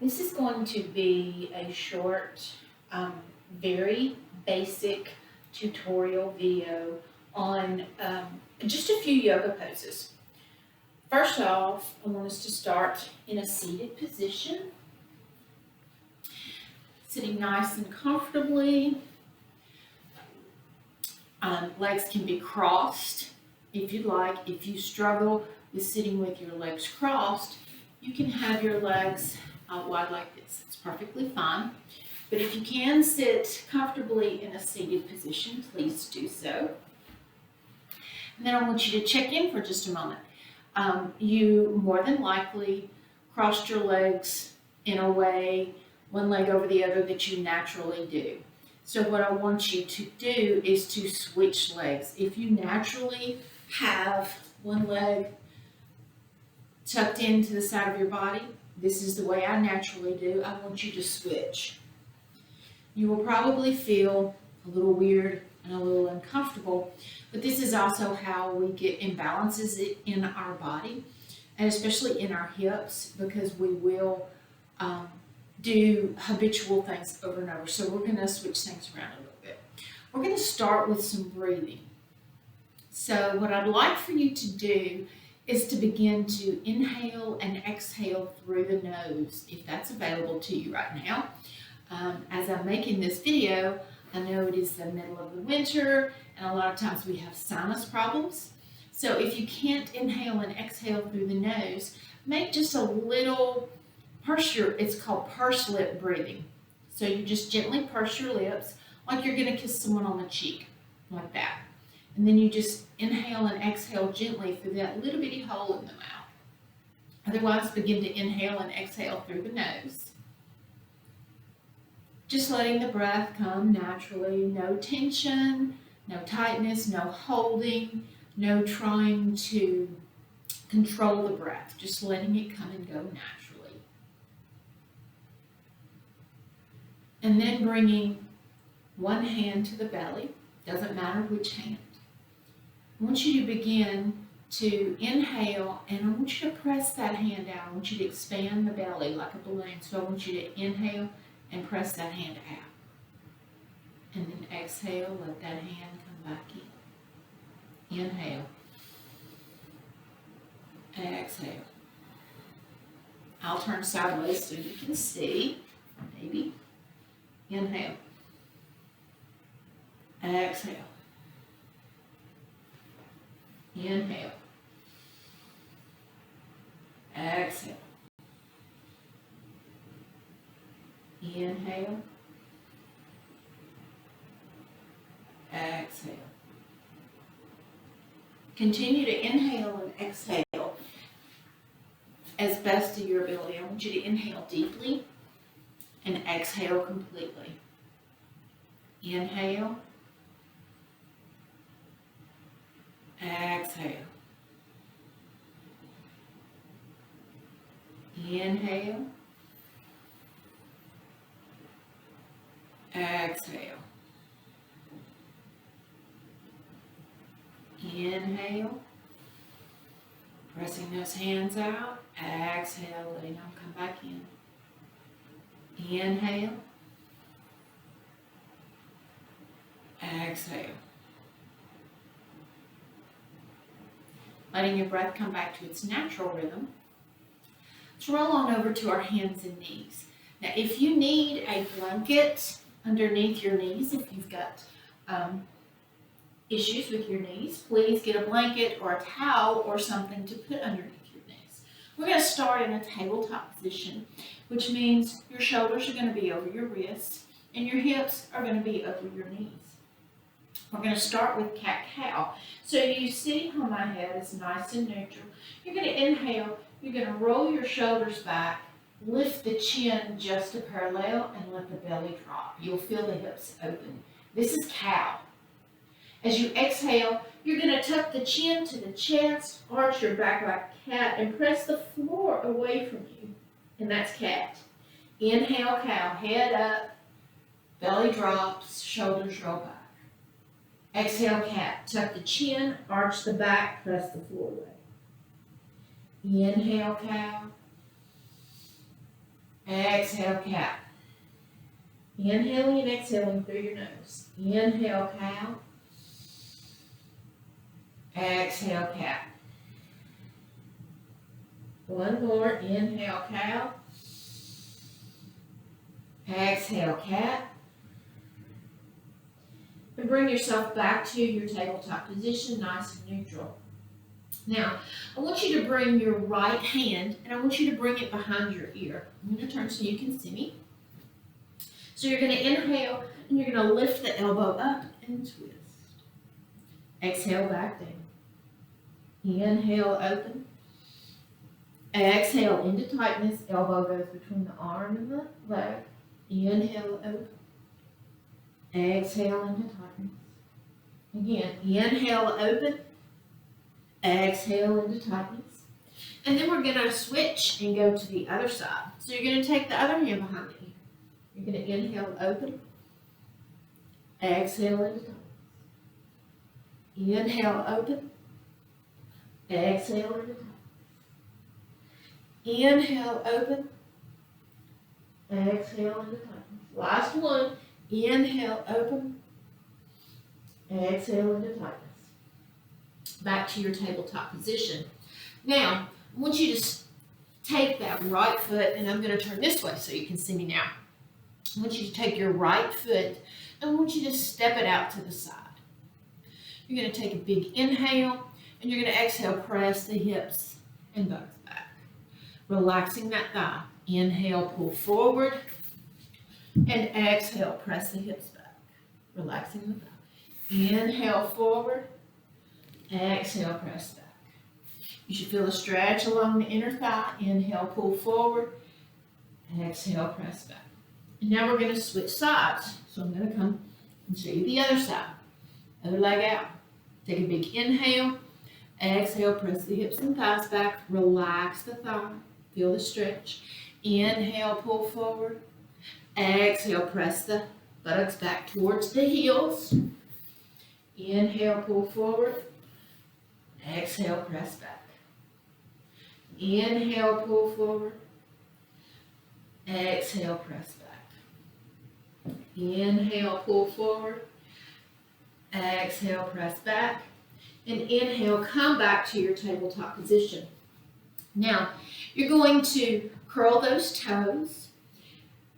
This is going to be a short, very basic tutorial video on just a few yoga poses. First off, I want us to start in a seated position, sitting nice and comfortably. Legs can be crossed if you'd like. If you struggle with sitting with your legs crossed, you can have your legs out wide like this. It's perfectly fine. But if you can sit comfortably in a seated position, please do so. And then I want you to check in for just a moment. You more than likely crossed your legs in a way, one leg over the other, that you naturally do. So what I want you to do is to switch legs. If you naturally have one leg tucked into the side of your body, this is the way I naturally do. I want you to switch. You will probably feel a little weird and a little uncomfortable, but this is also how we get imbalances in our body, and especially in our hips, because we will do habitual things over and over. So we're going to switch things around a little bit. We're going to start with some breathing. So what I'd like for you to do is to begin to inhale and exhale through the nose, if that's available to you right now. As I'm making this video, I know it is the middle of the winter, and a lot of times we have sinus problems. So if you can't inhale and exhale through the nose, make just a little it's called purse lip breathing. So you just gently purse your lips like you're going to kiss someone on the cheek, like that. And then you just inhale and exhale gently through that little bitty hole in the mouth. Otherwise, begin to inhale and exhale through the nose. Just letting the breath come naturally. No tension, no tightness, no holding, no trying to control the breath. Just letting it come and go naturally. And then bringing one hand to the belly, doesn't matter which hand. I want you to begin to inhale, and I want you to press that hand out. I want you to expand the belly like a balloon. So I want you to inhale and press that hand out. And then exhale, let that hand come back in. Inhale. Exhale. I'll turn sideways so you can see, maybe. Inhale. Exhale. Inhale. Exhale. Inhale. Exhale. Continue to inhale and exhale as best of your ability. I want you to inhale deeply and exhale completely. Inhale. Exhale. Inhale. Exhale. Inhale. Pressing those hands out. Exhale, letting them come back in. Inhale. Exhale. Letting your breath come back to its natural rhythm. Let's roll on over to our hands and knees. Now, if you need a blanket underneath your knees, if you've got issues with your knees, please get a blanket or a towel or something to put underneath your knees. We're going to start in a tabletop position, which means your shoulders are going to be over your wrists and your hips are going to be over your knees. We're going to start with cat-cow. So you see how my head is nice and neutral. You're going to inhale, you're going to roll your shoulders back, lift the chin just to parallel, and let the belly drop. You'll feel the hips open. This is cow. As you exhale, you're going to tuck the chin to the chest, arch your back like cat, and press the floor away from you. And that's cat. Inhale, cow, head up, belly drops, shoulders roll back. Exhale, cat. Tuck the chin, arch the back, press the floor away. Inhale, cow. Exhale, cat. Inhaling and exhaling through your nose. Inhale, cow. Exhale, cat. One more. Inhale, cow. Exhale, cat. And bring yourself back to your tabletop position, nice and neutral. Now, I want you to bring your right hand, and I want you to bring it behind your ear. I'm going to turn so you can see me. So you're going to inhale, and you're going to lift the elbow up and twist. Exhale, back down. Inhale, open. Exhale, into tightness. Elbow goes between the arm and the leg. Inhale, open. Exhale, into tightness. Again, inhale, open. Exhale, into tightness. And then we're going to switch and go to the other side. So you're going to take the other hand behind the ear. You're going to inhale, open. Exhale, into tightness. Inhale, open. Exhale, into tightness. Inhale, open. Exhale, into tightness. Last one. Inhale, open. Exhale, into tightness. Back to your tabletop position. Now, I want you to take that right foot, and I'm going to turn this way so you can see me now. I want you to take your right foot, and I want you to step it out to the side. You're going to take a big inhale, and you're going to exhale, press the hips and buttocks back. Relaxing that thigh. Inhale, pull forward, and exhale, press the hips back. Relaxing the thigh. Inhale, forward. Exhale, press back. You should feel a stretch along the inner thigh. Inhale, pull forward. Exhale, press back. And now we're going to switch sides. So I'm going to come and show you the other side. Other leg out. Take a big inhale. Exhale, press the hips and thighs back. Relax the thigh. Feel the stretch. Inhale, pull forward. Exhale, press the buttocks back towards the heels. Inhale, pull forward. Exhale, press back. Inhale, pull forward. Exhale, press back. Inhale, pull forward. Exhale, press back. And inhale, come back to your tabletop position. Now, you're going to curl those toes.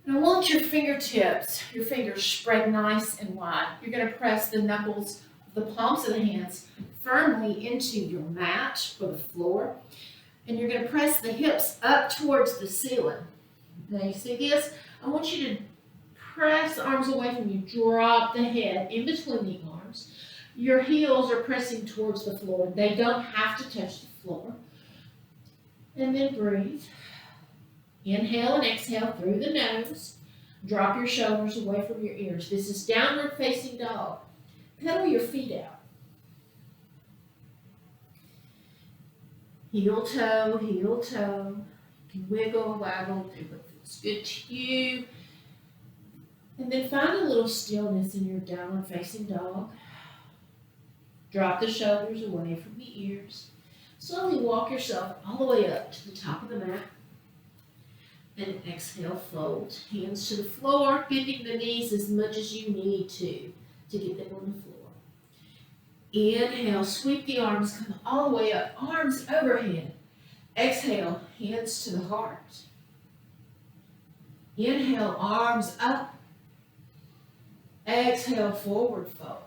And I want your fingertips, your fingers spread nice and wide. You're going to press the knuckles of the palms of the hands firmly into your mat or the floor. And you're going to press the hips up towards the ceiling. Now you see this? I want you to press the arms away from you. Drop the head in between the arms. Your heels are pressing towards the floor. They don't have to touch the floor. And then breathe. Inhale and exhale through the nose. Drop your shoulders away from your ears. This is downward facing dog. Pedal your feet out. Heel toe, heel toe. You can wiggle, waggle, do what feels good to you. And then find a little stillness in your downward facing dog. Drop the shoulders away from the ears. Slowly walk yourself all the way up to the top of the mat. And exhale, fold. Hands to the floor, bending the knees as much as you need to get them on the floor. Inhale, sweep the arms, come all the way up, arms overhead. Exhale, hands to the heart. Inhale, arms up. Exhale, forward fold.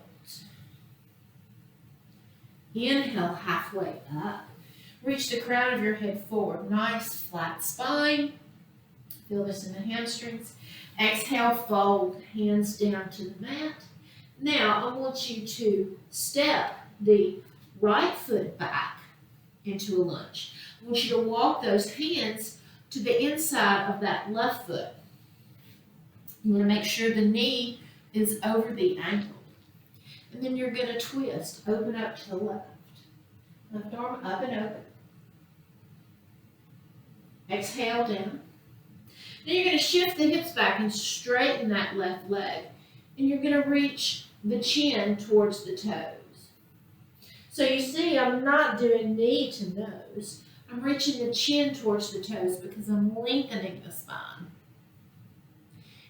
Inhale, halfway up. Reach the crown of your head forward. Nice flat spine. Feel this in the hamstrings. Exhale, fold, hands down to the mat. Now, I want you to step the right foot back into a lunge. I want you to walk those hands to the inside of that left foot. You want to make sure the knee is over the ankle. And then you're going to twist, open up to the left. Left arm up and open. Exhale down. Then you're going to shift the hips back and straighten that left leg. And you're going to reach the chin towards the toes. So you see, I'm not doing knee to nose. I'm reaching the chin towards the toes because I'm lengthening the spine.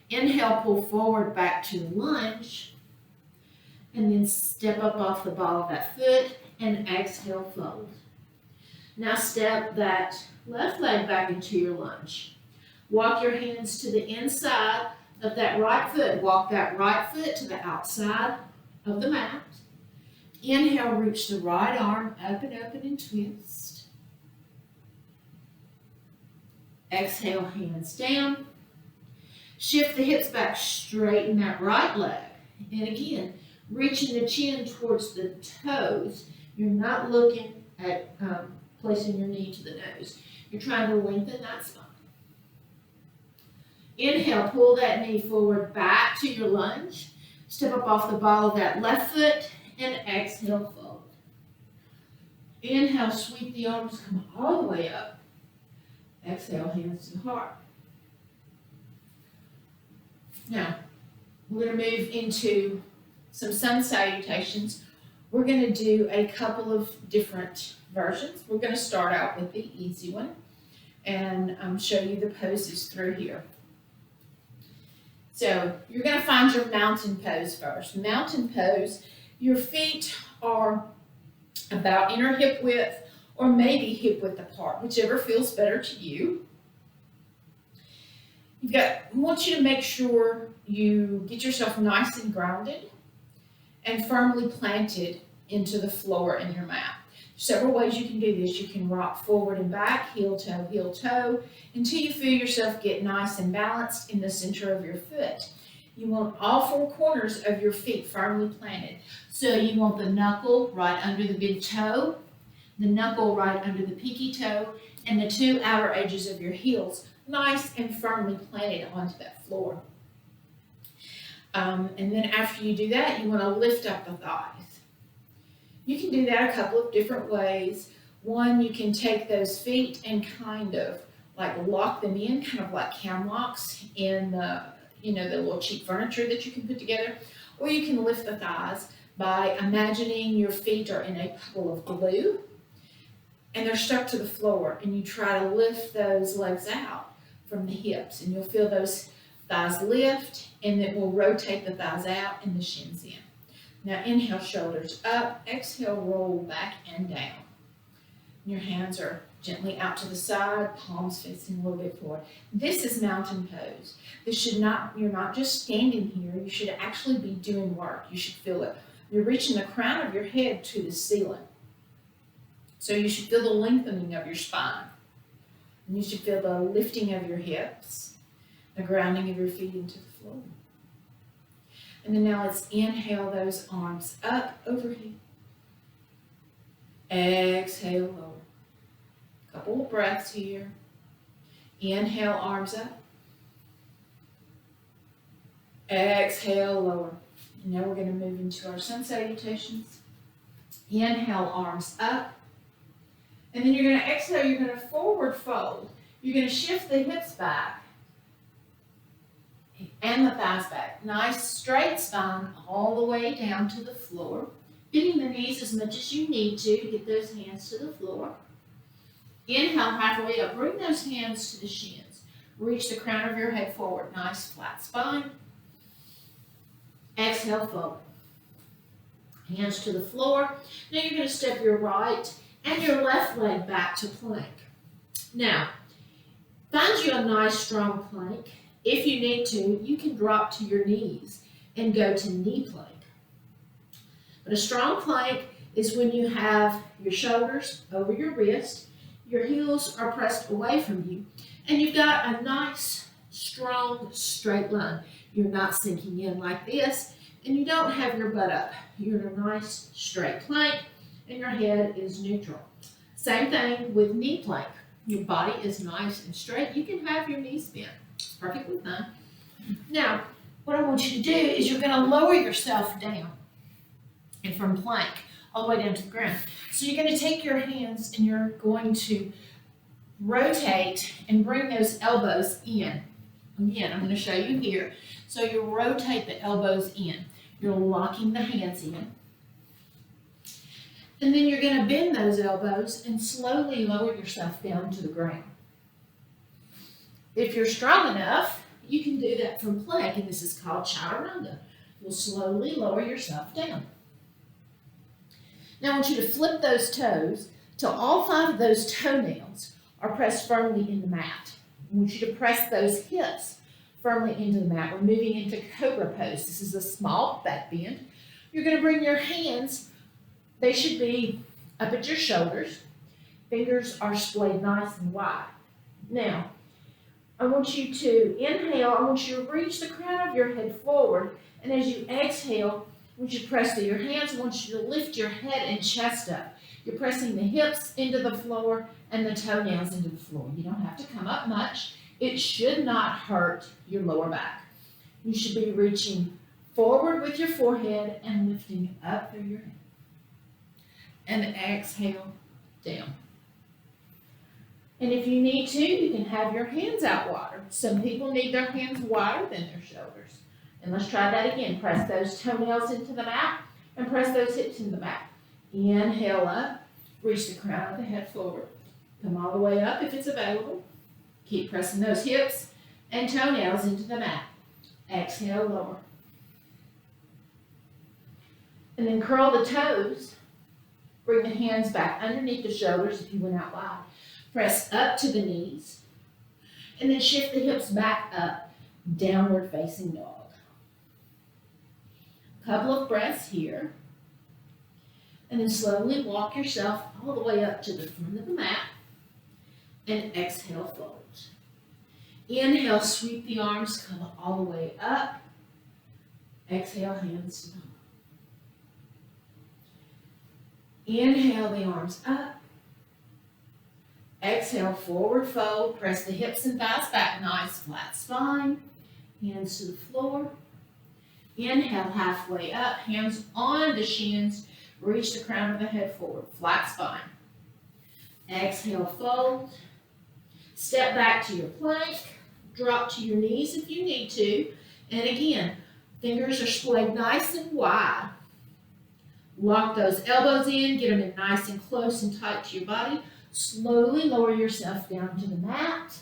Inhale, pull forward back to lunge, and then step up off the ball of that foot, and exhale, fold. Now step that left leg back into your lunge. Walk your hands to the inside of that right foot. Walk that right foot to the outside of the mat. Inhale, reach the right arm up and twist. Exhale, hands down. Shift the hips back, straighten that right leg. And again, reaching the chin towards the toes. You're not looking at placing your knee to the nose. You're trying to lengthen that spine. Inhale, pull that knee forward back to your lunge. Step up off the ball of that left foot and exhale, fold. Inhale, sweep the arms, come all the way up. Exhale, hands to the heart. Now, we're going to move into some sun salutations. We're going to do a couple of different versions. We're going to start out with the easy one and show you the poses through here. So you're going to find your mountain pose first. Mountain pose, your feet are about inner hip width or maybe hip width apart, whichever feels better to you. I want you to make sure you get yourself nice and grounded and firmly planted into the floor in your mat. Several ways you can do this. You can rock forward and back, heel toe, until you feel yourself get nice and balanced in the center of your foot. You want all four corners of your feet firmly planted. So you want the knuckle right under the big toe, the knuckle right under the pinky toe, and the two outer edges of your heels nice and firmly planted onto that floor. And then after you do that, you want to lift up the thighs. You can do that a couple of different ways. One, you can take those feet and kind of like lock them in, kind of like cam locks in the little cheap furniture that you can put together. Or you can lift the thighs by imagining your feet are in a puddle of glue and they're stuck to the floor, and you try to lift those legs out from the hips, and you'll feel those thighs lift, and it will rotate the thighs out and the shins in. Now inhale, shoulders up, exhale, roll back and down. Your hands are gently out to the side, palms facing a little bit forward. This is mountain pose. You're not just standing here, you should actually be doing work. You should feel it. You're reaching the crown of your head to the ceiling. So you should feel the lengthening of your spine. And you should feel the lifting of your hips, the grounding of your feet into the floor. And then now let's inhale those arms up overhead. Exhale, lower. Couple of breaths here. Inhale, arms up. Exhale, lower. And now we're going to move into our sun salutations. Inhale, arms up. And then you're going to exhale, you're going to forward fold. You're going to shift the hips back and the thighs back. Nice straight spine all the way down to the floor. Bending the knees as much as you need to get those hands to the floor. Inhale, halfway up. Bring those hands to the shins. Reach the crown of your head forward. Nice flat spine. Exhale, fold. Hands to the floor. Now you're going to step your right and your left leg back to plank. Now, find you a nice strong plank. If you need to, you can drop to your knees and go to knee plank. But a strong plank is when you have your shoulders over your wrist, your heels are pressed away from you, and you've got a nice, strong, straight line. You're not sinking in like this, and you don't have your butt up. You're in a nice, straight plank, and your head is neutral. Same thing with knee plank. Your body is nice and straight. You can have your knees bent. It's perfectly fine. Now, what I want you to do is you're going to lower yourself down and from plank all the way down to the ground. So you're going to take your hands and you're going to rotate and bring those elbows in. Again, I'm going to show you here. So you rotate the elbows in. You're locking the hands in. And then you're going to bend those elbows and slowly lower yourself down to the ground. If you're strong enough, you can do that from plank, and this is called chaturanga. You'll slowly lower yourself down. Now I want you to flip those toes till all 5 of those toenails are pressed firmly in the mat. I want you to press those hips firmly into the mat. We're moving into cobra pose. This is a small back bend. You're going to bring your hands, they should be up at your shoulders. Fingers are splayed nice and wide. Now, I want you to inhale. I want you to reach the crown of your head forward. And as you exhale, I want you to press through your hands. I want you to lift your head and chest up. You're pressing the hips into the floor and the toenails into the floor. You don't have to come up much. It should not hurt your lower back. You should be reaching forward with your forehead and lifting up through your head. And exhale down. And if you need to, you can have your hands out wider. Some people need their hands wider than their shoulders. And let's try that again. Press those toenails into the mat and press those hips into the mat. Inhale up, reach the crown of the head forward. Come all the way up if it's available. Keep pressing those hips and toenails into the mat. Exhale, lower. And then curl the toes. Bring the hands back underneath the shoulders if you went out wide. Press up to the knees. And then shift the hips back up, downward facing dog. A couple of breaths here. And then slowly walk yourself all the way up to the front of the mat. And exhale, fold. Inhale, sweep the arms, come all the way up. Exhale, hands down. Inhale the arms up. Exhale, forward fold. Press the hips and thighs back, nice flat spine. Hands to the floor. Inhale, halfway up, hands on the shins. Reach the crown of the head forward, flat spine. Exhale, fold. Step back to your plank. Drop to your knees if you need to. And again, fingers are splayed nice and wide. Lock those elbows in, get them in nice and close and tight to your body. Slowly lower yourself down to the mat.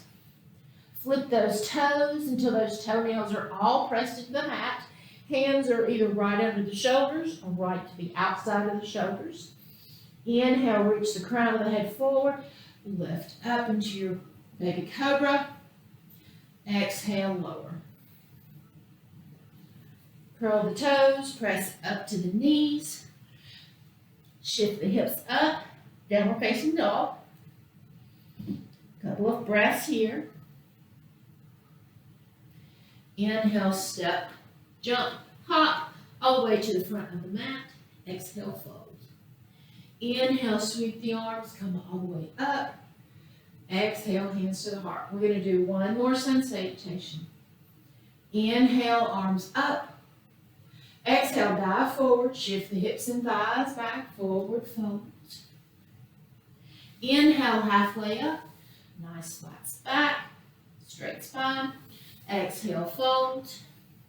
Flip those toes until those toenails are all pressed into the mat. Hands are either right under the shoulders or right to the outside of the shoulders. Inhale, reach the crown of the head forward. Lift up into your baby cobra. Exhale, lower. Curl the toes, press up to the knees. Shift the hips up, downward facing dog. Couple of breaths here. Inhale, step, jump, hop, all the way to the front of the mat. Exhale, fold. Inhale, sweep the arms, come all the way up. Exhale, hands to the heart. We're going to do one more SunSalutation. Inhale, arms up. Exhale, dive forward, shift the hips and thighs back, forward fold. Inhale, halfway up, nice flat back, straight spine. Exhale, fold.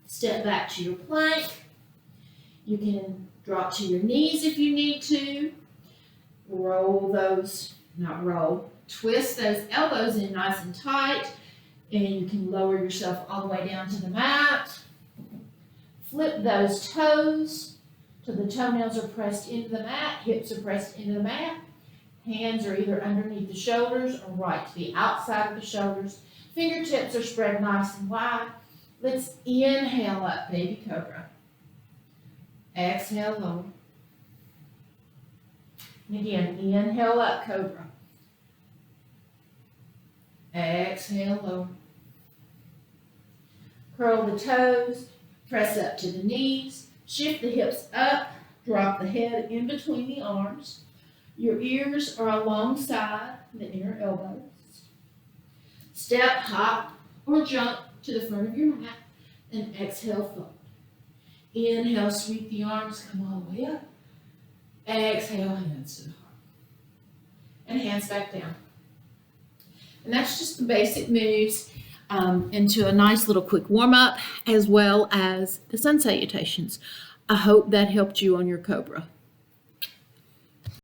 Step back to your plank. You can drop to your knees if you need to. Twist those elbows in nice and tight, and you can lower yourself all the way down to the mat. Flip those toes till the toenails are pressed into the mat, hips are pressed into the mat. Hands are either underneath the shoulders or right to the outside of the shoulders. Fingertips are spread nice and wide. Let's inhale up, baby cobra. Exhale, lower. And again, inhale up, cobra. Exhale, lower. Curl the toes, press up to the knees, shift the hips up, drop the head in between the arms. Your ears are alongside the inner elbows. Step, hop, or jump to the front of your mat and exhale, fold. Inhale, sweep the arms, come all the way up. Exhale, hands to the heart. And hands back down. And that's just the basic moves into a nice little quick warm-up as well as the SunSalutations. I hope that helped you on your cobra.